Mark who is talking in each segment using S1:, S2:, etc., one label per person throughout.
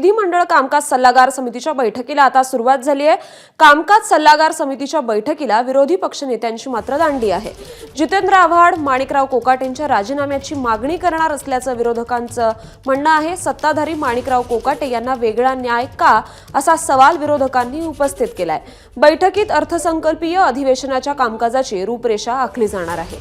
S1: विधिमंडळ कामकाज सल्लागार समितीच्या बैठकीला आता सुरुवात झाली आहे। कामकाज सल्लागार समितीच्या बैठकीला विरोधी पक्षनेत्यांची मात्र दांडी आहे। जितेंद्र आव्हाड माणिकराव कोकाटेंच्या राजीनाम्याची मागणी करणार असल्याचं विरोधकांचं म्हणणं आहे। सत्ताधारी माणिकराव कोकाटे यांना वेगळा न्याय का असा सवाल विरोधकांनी उपस्थित केलाय। बैठकीत अर्थसंकल्पीय अधिवेशनाच्या कामकाजाची रूपरेषा आखली जाणार आहे।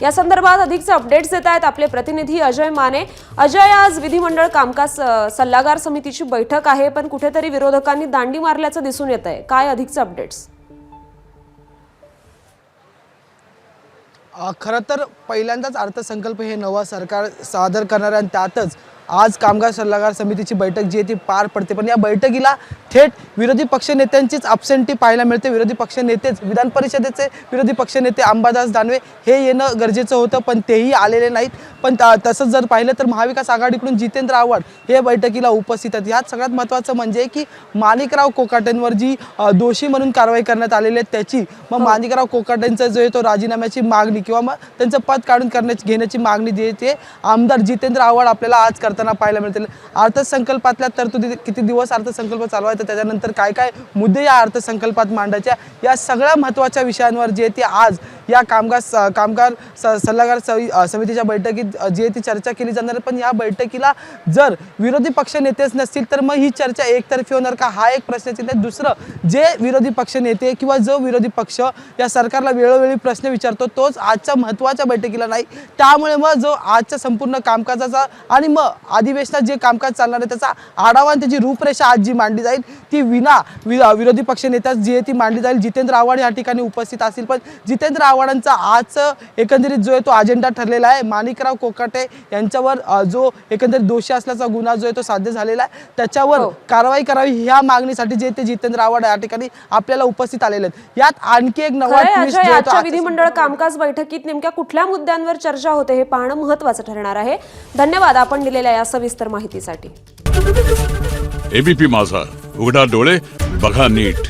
S1: या संदर्भात अधिकचे अपडेट्स देत आहेत आपले प्रतिनिधी अजय माने। अजय, आज विधिमंडळ कामकाज सल्लागार समितीची बैठक आहे, पण कुठेतरी विरोधकांनी दांडी मारल्याचं दिसून येत आहे। काय अधिकचे अपडेट्स?
S2: खरं तर पहिल्यांदाच अर्थसंकल्प हे नवा सरकार सादर करणार आणि त्यातच आज कामगार सल्लागार समितीची बैठक जी आहे ती पार पडते। पण या बैठकीला थेट विरोधी पक्षनेत्यांचीच ॲब्सेंटी पाहायला मिळते। विरोधी पक्षनेतेच विधान परिषदेचे विरोधी पक्षनेते अंबादास दानवे हे येणं गरजेचं होतं, पण तेही आलेले नाहीत। पण तसंच जर पाहिलं तर महाविकास आघाडीकडून जितेंद्र आव्हाड हे बैठकीला उपस्थित आहेत। यात सगळ्यात महत्त्वाचं म्हणजे की माणिकराव कोकाटेंवर जी दोषी म्हणून कारवाई करण्यात आलेली आहे त्याची मग माणिकराव कोकाटेंचा जो आहे तो राजीनाम्याची मागणी किंवा मग त्यांचं पद काढून घेण्याची मागणी जी आहे ते आमदार जितेंद्र आव्हाड आपल्याला आज करताना पाहायला मिळतील। अर्थसंकल्पातल्या तरतुदी किती दिवस अर्थसंकल्प चालवायचा, त्याच्यानंतर काय काय मुद्दे या अर्थसंकल्पात मांडायच्या, या सगळ्या महत्त्वाच्या विषयांवर जे ते आज या कामगार सल्लागार समितीच्या बैठकीत जी ती चर्चा केली जाणार आहे। पण या बैठकीला जर विरोधी पक्ष नेतेच नसतील तर मग ही चर्चा एकतर्फी होणार का, हा एक प्रश्नचिन्ह आहे। दुसरं, जे विरोधी पक्ष नेते किंवा जो विरोधी पक्ष या सरकारला वेळोवेळी प्रश्न विचारतो तोच आजच्या महत्त्वाच्या बैठकीला नाही। त्यामुळे मग जो आजच्या संपूर्ण कामकाजाचा आणि मग अधिवेशनात जे कामकाज चालणार आहे त्याचा आढावा आणि त्याची रूपरेषा आज जी मांडली जाईल ती विरोधी पक्ष नेत्याच जी आहे ती मांडली जाईल। जितेंद्र आव्हाड या ठिकाणी उपस्थित असतील, पण जितेंद्र आव्हाडांचा आज एकंदरीत जो आहे तो अजेंडा ठरलेला आहे। माणिकराव कोकाटे यांच्यावर जो एकंदरीत दोषी असल्याचा गुन्हा जो आहे तो साध्य झालेला आहे त्याच्यावर कारवाई करावी ह्या मागणीसाठी जे ते जितेंद्र आव्हाड या ठिकाणी आपल्याला उपस्थित आलेले आहेत। यात आणखी एक नवा ट्विस्ट जो आहे तो
S1: विधिमंडळ कामकाज बैठकीत नेमक्या कुठल्या मुद्द्यांवर चर्चा होते हे पाहणं महत्त्वाचं ठरणार आहे। धन्यवाद आपण दिलेल्या या सविस्तर माहितीसाठी।
S3: एबीपी माझा, उघडा डोळे बघा नीट।